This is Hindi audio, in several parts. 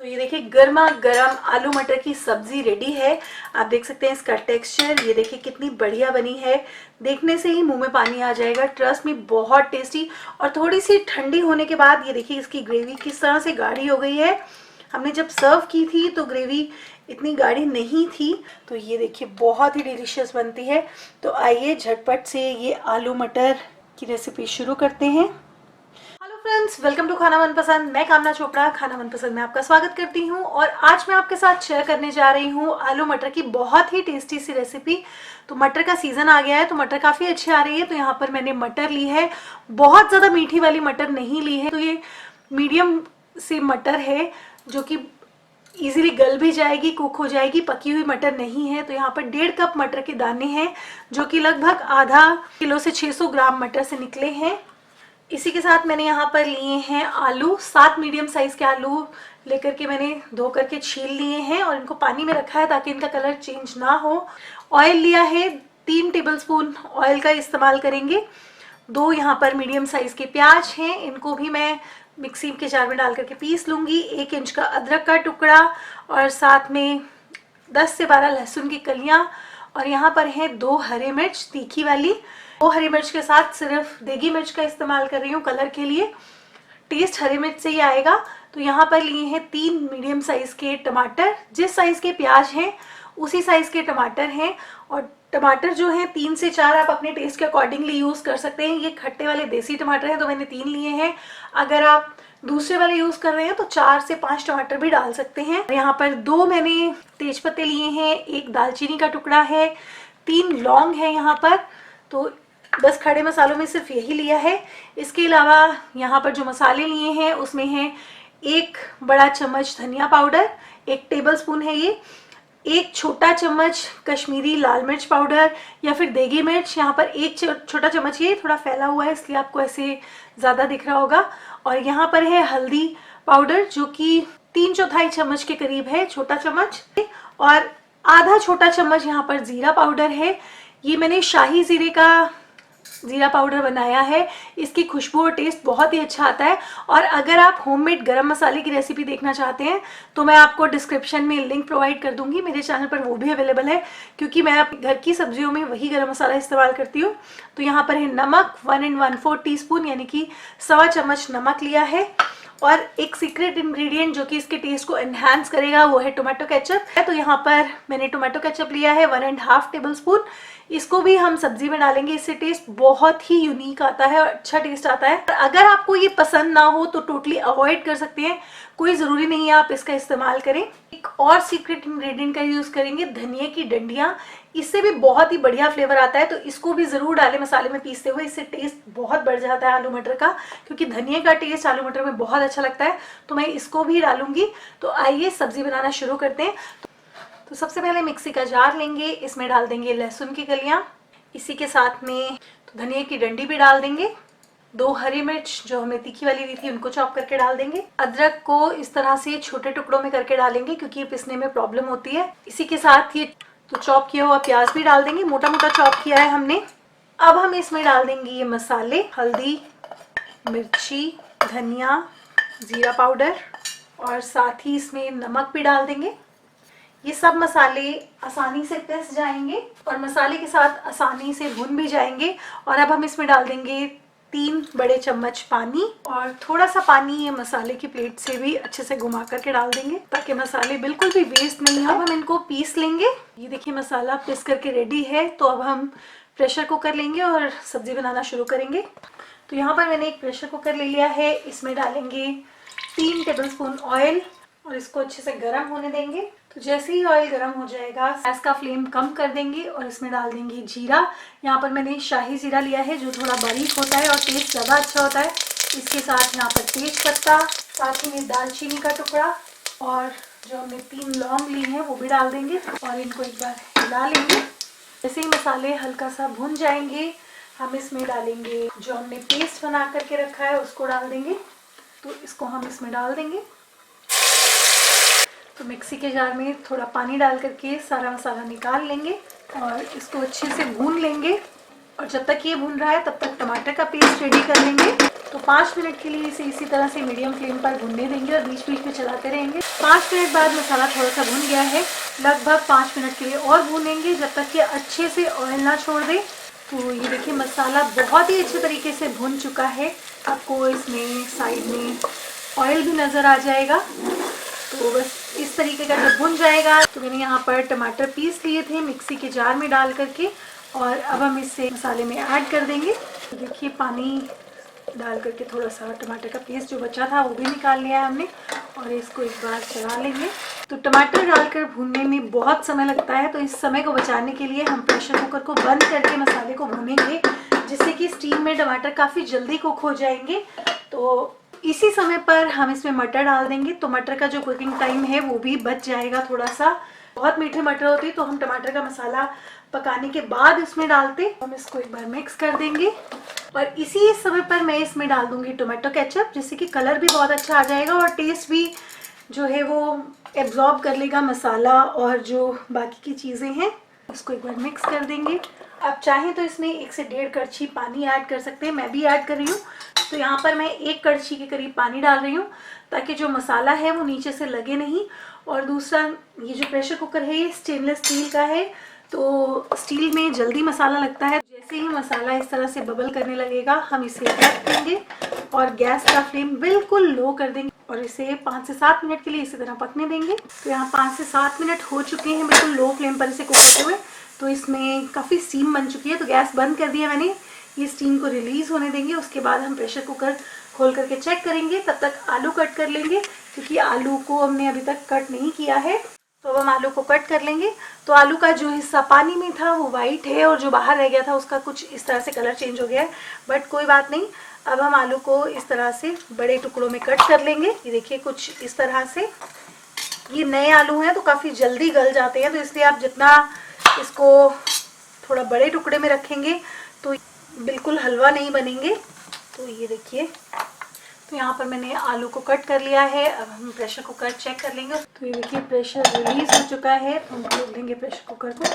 तो ये देखिए गर्मा गर्म आलू मटर की सब्जी रेडी है। आप देख सकते हैं इसका टेक्सचर, ये देखिए कितनी बढ़िया बनी है। देखने से ही मुंह में पानी आ जाएगा, ट्रस्ट में बहुत टेस्टी। और थोड़ी सी ठंडी होने के बाद ये देखिए इसकी ग्रेवी किस तरह से गाढ़ी हो गई है। हमने जब सर्व की थी तो ग्रेवी इतनी गाढ़ी नहीं थी। तो ये देखिए बहुत ही डिलीशियस बनती है। तो आइए झटपट से ये आलू मटर की रेसिपी शुरू करते हैं। हेलो फ्रेंड्स, वेलकम टू खाना मनपसंद। मैं कामना चोपड़ा खाना मनपसंद में आपका स्वागत करती हूँ और आज मैं आपके साथ शेयर करने जा रही हूँ आलू मटर की बहुत ही टेस्टी सी रेसिपी। तो मटर का सीजन आ गया है तो मटर काफ़ी अच्छी आ रही है। तो यहाँ पर मैंने मटर ली है, बहुत ज़्यादा मीठी वाली मटर नहीं ली है। तो ये मीडियम सी मटर है जो कि इजीली गल भी जाएगी, कुक हो जाएगी, पकी हुई मटर नहीं है। तो यहाँ पर 1.5 कप मटर के दाने हैं जो कि लगभग आधा किलो से 600 ग्राम मटर से निकले हैं। इसी के साथ मैंने यहाँ पर लिए हैं आलू, 7 मीडियम साइज के आलू लेकर के मैंने धो करके छील लिए हैं और इनको पानी में रखा है ताकि इनका कलर चेंज ना हो। ऑयल लिया है, 3 टेबलस्पून ऑयल का इस्तेमाल करेंगे। 2 यहाँ पर मीडियम साइज के प्याज हैं, इनको भी मैं मिक्सी के जार में डाल करके पीस लूँगी। 1 इंच का अदरक का टुकड़ा और साथ में 10 से 12 लहसुन की कलियाँ। और यहाँ पर हैं 2 हरी मिर्च तीखी वाली। 2 हरी मिर्च के साथ सिर्फ देगी मिर्च का इस्तेमाल कर रही हूँ कलर के लिए, टेस्ट हरी मिर्च से ही आएगा। तो यहाँ पर लिए हैं 3 मीडियम साइज के टमाटर, जिस साइज के प्याज हैं उसी साइज के टमाटर हैं। और टमाटर जो हैं 3 से 4 आप अपने टेस्ट के अकॉर्डिंगली यूज़ कर सकते हैं। ये खट्टे वाले देसी टमाटर हैं तो मैंने 3 लिए हैं। अगर आप दूसरे वाले यूज़ कर रहे हैं तो 4 से 5 टमाटर भी डाल सकते हैं। यहाँ पर 2 मैंने तेजपत्ते लिए हैं, 1 दालचीनी का टुकड़ा है, 3 लौंग है यहाँ पर। तो बस खड़े मसालों में सिर्फ यही लिया है। इसके अलावा यहाँ पर जो मसाले लिए हैं उसमें है 1 बड़ा चम्मच धनिया पाउडर, 1 टेबलस्पून है ये, 1 छोटा चम्मच कश्मीरी लाल मिर्च पाउडर या फिर देगी मिर्च। यहाँ पर 1 छोटा चम्मच, ये थोड़ा फैला हुआ है इसलिए आपको ऐसे ज़्यादा दिख रहा होगा। और यहाँ पर है हल्दी पाउडर जो कि 3/4 चम्मच के करीब है, छोटा चम्मच। और आधा छोटा चम्मच यहाँ पर ज़ीरा पाउडर है। ये मैंने शाही ज़ीरे का ज़ीरा पाउडर बनाया है, इसकी खुशबू और टेस्ट बहुत ही अच्छा आता है। और अगर आप होममेड गरम मसाले की रेसिपी देखना चाहते हैं तो मैं आपको डिस्क्रिप्शन में लिंक प्रोवाइड कर दूंगी, मेरे चैनल पर वो भी अवेलेबल है क्योंकि मैं अपने घर की सब्जियों में वही गरम मसाला इस्तेमाल करती हूँ। तो यहाँ पर है नमक 1 1/4 टीस्पून यानी कि 1.25 चम्मच नमक लिया है। और एक सीक्रेट इंग्रेडिएंट जो कि इसके टेस्ट को एनहांस करेगा वो है टोमेटो केचप है। तो यहाँ पर मैंने टोमेटो केचप लिया है 1.5 टेबलस्पून। इसको भी हम सब्जी में डालेंगे, इससे टेस्ट बहुत ही यूनिक आता है और अच्छा टेस्ट आता है। अगर आपको ये पसंद ना हो तो टोटली अवॉइड कर सकते हैं, कोई ज़रूरी नहीं है आप इसका इस्तेमाल करें। एक और सीक्रेट इंग्रेडिएंट का यूज़ करेंगे, धनिया की डंडियाँ, इससे भी बहुत ही बढ़िया फ्लेवर आता है। तो इसको भी ज़रूर डालें मसाले में पीसते हुए, इससे टेस्ट बहुत बढ़ जाता है आलू मटर का, क्योंकि धनिया का टेस्ट आलू मटर में बहुत अच्छा लगता है। तो मैं इसको भी डालूंगी। तो आइए सब्जी बनाना शुरू करते हैं। तो सबसे पहले मिक्सी का जार लेंगे, इसमें डाल देंगे लहसुन की कलियां, इसी के साथ में तो धनिया की डंडी भी डाल देंगे। 2 हरी मिर्च जो हमने तीखी वाली ली थी उनको चॉप करके डाल देंगे। अदरक को इस तरह से छोटे टुकड़ों में करके डालेंगे क्योंकि ये पिसने में प्रॉब्लम होती है। इसी के साथ ये तो चॉप किया हुआ प्याज भी डाल देंगे, मोटा मोटा चॉप किया है हमने। अब हम इसमें डाल देंगे ये मसाले, हल्दी, मिर्ची, धनिया, जीरा पाउडर और साथ ही इसमें नमक भी डाल देंगे। ये सब मसाले आसानी से पिस जाएंगे और मसाले के साथ आसानी से भुन भी जाएंगे। और अब हम इसमें डाल देंगे 3 बड़े चम्मच पानी और थोड़ा सा पानी ये मसाले की प्लेट से भी अच्छे से घुमा करके डाल देंगे ताकि मसाले बिल्कुल भी वेस्ट नहीं हो। अब हम इनको पीस लेंगे। ये देखिए मसाला पीस करके रेडी है। तो अब हम प्रेशर कुकर लेंगे और सब्जी बनाना शुरू करेंगे। तो यहाँ पर मैंने एक प्रेशर कुकर ले लिया है, इसमें डालेंगे 3 टेबलस्पून ऑयल और इसको अच्छे से गर्म होने देंगे। तो जैसे ही ऑयल गर्म हो जाएगा गैस का फ्लेम कम कर देंगे और इसमें डाल देंगे जीरा। यहाँ पर मैंने शाही जीरा लिया है जो थोड़ा बारीक होता है और टेस्ट ज़्यादा अच्छा होता है। इसके साथ यहाँ पर तेज पत्ता, साथ ही में दालचीनी का टुकड़ा और जो हमने 3 लौंग ली हैं वो भी डाल देंगे और इनको एक बार हिला लेंगे। जैसे ही मसाले हल्का सा भुन जाएंगे हम इसमें डालेंगे जो हमने पेस्ट बना करके रखा है उसको डाल देंगे। तो इसको हम इसमें डाल देंगे। तो मिक्सी के जार में थोड़ा पानी डाल करके सारा मसाला निकाल लेंगे और इसको अच्छे से भून लेंगे। और जब तक ये भून रहा है तब तक टमाटर का पेस्ट रेडी कर लेंगे। तो 5 मिनट के लिए इसे इसी तरह से मीडियम फ्लेम पर भूनने देंगे और बीच बीच में चलाते रहेंगे। 5 मिनट बाद मसाला थोड़ा सा भुन गया है, लगभग 5 मिनट के लिए और भूनेंगे जब तक कि अच्छे से ऑयल ना छोड़ दे। तो ये देखिए मसाला बहुत ही अच्छे तरीके से भुन चुका है, आपको इसमें साइड में ऑयल भी नज़र आ जाएगा। तो बस इस तरीके का जब भुन जाएगा तो मैंने यहाँ पर टमाटर पीस लिए थे मिक्सी के जार में डाल करके, और अब हम इसे मसाले में ऐड कर देंगे। तो देखिए पानी डाल करके थोड़ा सा टमाटर का पेस्ट जो बचा था वो भी निकाल लिया है हमने, और इसको एक बार चला लेंगे। तो टमाटर डालकर भूनने में बहुत समय लगता है, तो इस समय को बचाने के लिए हम प्रेशर कुकर को बंद करके मसाले को भूनेंगे, जिससे कि स्टीम में टमाटर काफ़ी जल्दी कुक हो जाएंगे। तो इसी समय पर हम इसमें मटर डाल देंगे, तो मटर का जो कुकिंग टाइम है वो भी बच जाएगा थोड़ा सा। बहुत मीठे मटर होते तो हम टमाटर का मसाला पकाने के बाद इसमें डालते। हम इसको एक बार मिक्स कर देंगे, और इसी समय पर मैं इसमें डाल दूंगी टोमेटो केचप, जिससे कि कलर भी बहुत अच्छा आ जाएगा और टेस्ट भी जो है वो एब्जॉर्ब कर लेगा मसाला और जो बाकी की चीज़ें हैं। इसको एक बार मिक्स कर देंगे। आप चाहें तो इसमें 1 से 1.5 कड़छी पानी ऐड कर सकते हैं, मैं भी ऐड कर रही हूँ। तो यहाँ पर मैं 1 कड़छी के करीब पानी डाल रही हूँ, ताकि जो मसाला है वो नीचे से लगे नहीं। और दूसरा, ये जो प्रेशर कुकर है ये स्टेनलेस स्टील का है, तो स्टील में जल्दी मसाला लगता है। जैसे ही मसाला इस तरह से बबल करने लगेगा हम इसे ढक देंगे और गैस का फ्लेम बिल्कुल लो कर देंगे, और इसे 5 से 7 मिनट के लिए इसी तरह पकने देंगे। तो यहाँ 5 से 7 मिनट हो चुके हैं बिल्कुल लो फ्लेम पर इसे कुक करते हुए। तो इसमें काफ़ी स्टीम बन चुकी है, तो गैस बंद कर दिया मैंने। ये स्टीम को रिलीज़ होने देंगे, उसके बाद हम प्रेशर कुकर खोल करके चेक करेंगे। तब तक आलू कट कर लेंगे, क्योंकि आलू को हमने अभी तक कट नहीं किया है। तो अब हम आलू को कट कर लेंगे। तो आलू का जो हिस्सा पानी में था वो वाइट है, और जो बाहर रह गया था उसका कुछ इस तरह से कलर चेंज हो गया है, बट कोई बात नहीं। अब हम आलू को इस तरह से बड़े टुकड़ों में कट कर लेंगे। ये देखिए कुछ इस तरह से। ये नए आलू हैं तो काफ़ी जल्दी गल जाते हैं, तो इसलिए आप जितना इसको थोड़ा बड़े टुकड़े में रखेंगे तो बिल्कुल हलवा नहीं बनेंगे। तो ये देखिए, तो यहाँ पर मैंने आलू को कट कर लिया है। अब हम प्रेशर कुकर चेक कर लेंगे। तो ये देखिए प्रेशर रिलीज हो चुका है, तो हम खोल देंगे प्रेशर कुकर को।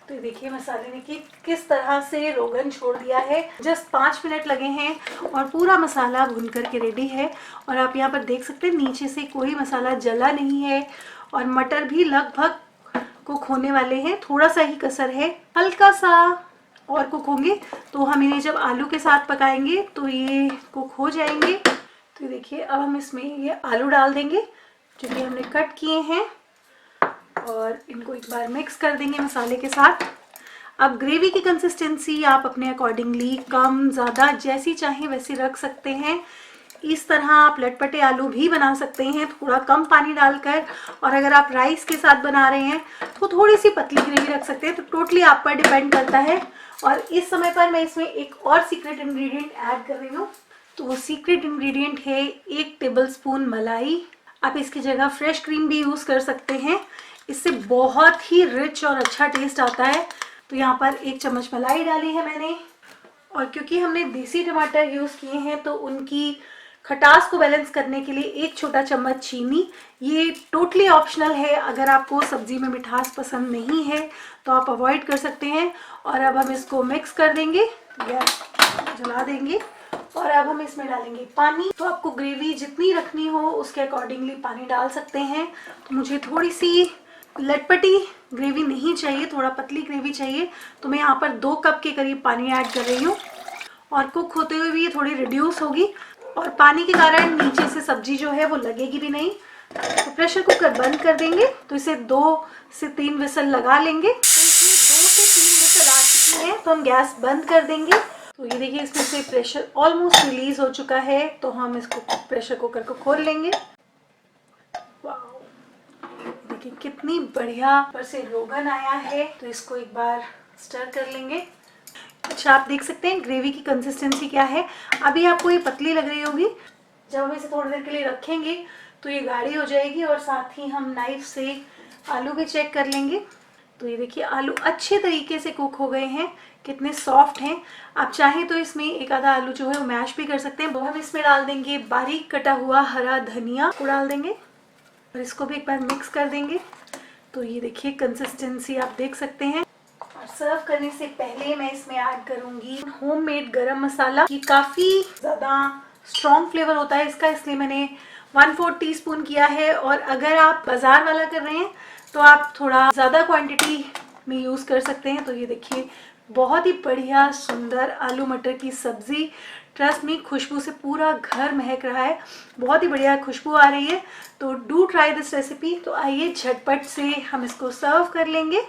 तो ये देखिए मसाले ने किस तरह से रोगन छोड़ दिया है। जस्ट 5 मिनट लगे हैं और पूरा मसाला भून करके रेडी है। और आप यहाँ पर देख सकते हैं नीचे से कोई मसाला जला नहीं है, और मटर भी लगभग कुक होने वाले हैं, थोड़ा सा ही कसर है, हल्का सा और कुक होंगे। तो हम इन्हें जब आलू के साथ पकाएंगे तो ये कुक हो जाएंगे। तो देखिए अब हम इसमें ये आलू डाल देंगे जो कि हमने कट किए हैं, और इनको एक बार मिक्स कर देंगे मसाले के साथ। अब ग्रेवी की कंसिस्टेंसी आप अपने अकॉर्डिंगली कम ज़्यादा जैसी चाहें वैसी रख सकते हैं। इस तरह आप लटपटे आलू भी बना सकते हैं थोड़ा कम पानी डालकर, और अगर आप राइस के साथ बना रहे हैं तो थोड़ी सी पतली ग्रेवी रख सकते हैं। तो टोटली आप पर डिपेंड करता है। और इस समय पर मैं इसमें एक और सीक्रेट इंग्रेडिएंट ऐड कर रही हूँ। तो वो सीक्रेट इंग्रेडिएंट है 1 टेबलस्पून मलाई। आप इसकी जगह फ्रेश क्रीम भी यूज़ कर सकते हैं, इससे बहुत ही रिच और अच्छा टेस्ट आता है। तो यहाँ पर 1 चम्मच मलाई डाली है मैंने, और क्योंकि हमने देसी टमाटर यूज़ किए हैं तो उनकी खटास को बैलेंस करने के लिए 1 छोटा चम्मच चीनी। ये टोटली ऑप्शनल है, अगर आपको सब्जी में मिठास पसंद नहीं है तो आप अवॉइड कर सकते हैं। और अब हम इसको मिक्स कर देंगे, गैस जला देंगे, और अब हम इसमें डालेंगे पानी। तो आपको ग्रेवी जितनी रखनी हो उसके अकॉर्डिंगली पानी डाल सकते हैं। तो मुझे थोड़ी सी लटपटी ग्रेवी नहीं चाहिए, थोड़ा पतली ग्रेवी चाहिए, तो मैं यहाँ पर 2 कप के करीब पानी ऐड कर रही हूँ। और कुक होते हुए भी ये थोड़ी रिड्यूस होगी, और पानी के कारण नीचे से सब्जी जो है वो लगेगी भी नहीं। तो प्रेशर कुकर बंद कर देंगे। तो इसे 2 से 3 विसल लगा लेंगे। तो इसमें 2 से 3 विसल आ चुकी है, तो हम गैस बंद कर देंगे। तो ये देखिए इसमें से प्रेशर ऑलमोस्ट रिलीज हो चुका है, तो हम इसको प्रेशर कुकर को खोल लेंगे। देखिए कितनी बढ़िया ऊपर से रोगन आया है। तो इसको एक बार स्टर कर लेंगे। अच्छा, आप देख सकते हैं ग्रेवी की कंसिस्टेंसी क्या है। अभी आपको ये पतली लग रही होगी, जब हम इसे थोड़ी देर के लिए रखेंगे तो ये गाढ़ी हो जाएगी, और साथ ही हम नाइफ से आलू भी चेक कर लेंगे। तो ये देखिए आलू अच्छे तरीके से कुक हो गए हैं, कितने सॉफ्ट हैं। आप चाहें तो इसमें एक आधा आलू जो है वो मैश भी कर सकते हैं। तो हम इसमें डाल देंगे बारीक कटा हुआ हरा धनिया को डाल देंगे, और इसको भी एक बार मिक्स कर देंगे। तो ये देखिए कंसिस्टेंसी आप देख सकते हैं। और सर्व करने से पहले मैं इसमें ऐड करूंगी होममेड गरम मसाला, कि काफ़ी ज़्यादा स्ट्रॉन्ग फ्लेवर होता है इसका, इसलिए मैंने 1/4 टीस्पून किया है। और अगर आप बाजार वाला कर रहे हैं तो आप थोड़ा ज़्यादा क्वांटिटी में यूज़ कर सकते हैं। तो ये देखिए बहुत ही बढ़िया सुंदर आलू मटर की सब्ज़ी। ट्रस्ट मी, खुशबू से पूरा घर महक रहा है, बहुत ही बढ़िया खुशबू आ रही है। तो डू ट्राई दिस रेसिपी। तो आइए झटपट से हम इसको सर्व कर लेंगे।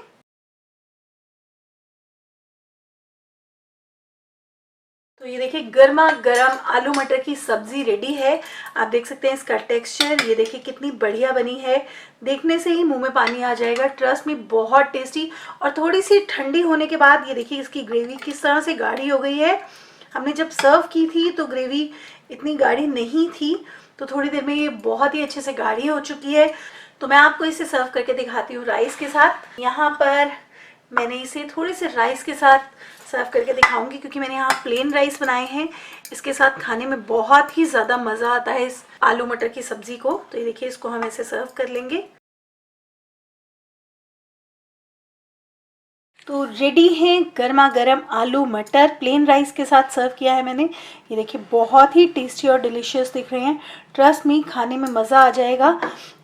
तो ये देखिए गर्मा गर्म आलू मटर की सब्जी रेडी है। आप देख सकते हैं इसका टेक्सचर, ये देखिए कितनी बढ़िया बनी है। देखने से ही मुंह में पानी आ जाएगा। ट्रस्ट में बहुत टेस्टी। और थोड़ी सी ठंडी होने के बाद ये देखिए इसकी ग्रेवी किस तरह से गाढ़ी हो गई है। हमने जब सर्व की थी तो ग्रेवी इतनी गाढ़ी नहीं थी, तो थोड़ी देर में ये बहुत ही अच्छे से गाढ़ी हो चुकी है। तो मैं आपको इसे सर्व करके दिखाती हूँ राइस के साथ। यहाँ पर मैंने इसे थोड़े से राइस के साथ सर्व करके दिखाऊंगी, क्योंकि मैंने यहाँ प्लेन राइस बनाए हैं। इसके साथ खाने में बहुत ही ज़्यादा मज़ा आता है इस आलू मटर की सब्ज़ी को। तो ये देखिए इसको हम ऐसे सर्व कर लेंगे। तो रेडी है गर्मा गर्म आलू मटर, प्लेन राइस के साथ सर्व किया है मैंने। ये देखिए बहुत ही टेस्टी और डिलीशियस दिख रहे हैं। ट्रस्ट मी, खाने में मज़ा आ जाएगा।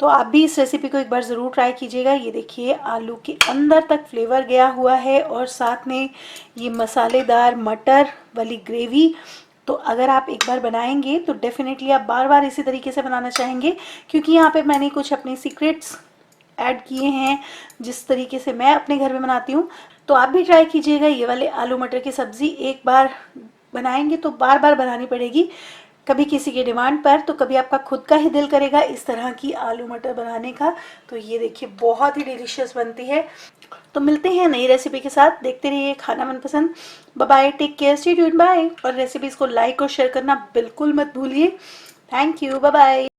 तो आप भी इस रेसिपी को एक बार ज़रूर ट्राई कीजिएगा। ये देखिए आलू के अंदर तक फ्लेवर गया हुआ है और साथ में ये मसालेदार मटर वाली ग्रेवी। तो अगर आप एक बार बनाएंगे तो डेफिनेटली आप बार बार इसी तरीके से बनाना चाहेंगे, क्योंकि यहाँ पे मैंने कुछ अपने सीक्रेट्स ऐड किए हैं जिस तरीके से मैं अपने घर में बनाती हूँ। तो आप भी ट्राई कीजिएगा। ये वाले आलू मटर की सब्ज़ी एक बार बनाएंगे तो बार बार बनानी पड़ेगी, कभी किसी के डिमांड पर तो कभी आपका खुद का ही दिल करेगा इस तरह की आलू मटर बनाने का। तो ये देखिए बहुत ही डिलीशियस बनती है। तो मिलते हैं नई रेसिपी के साथ। देखते रहिए खाना मनपसंद। Bye bye, take care, stay tuned, bye. और रेसिपीज़ को लाइक और शेयर करना बिल्कुल मत भूलिए। Thank you, bye bye.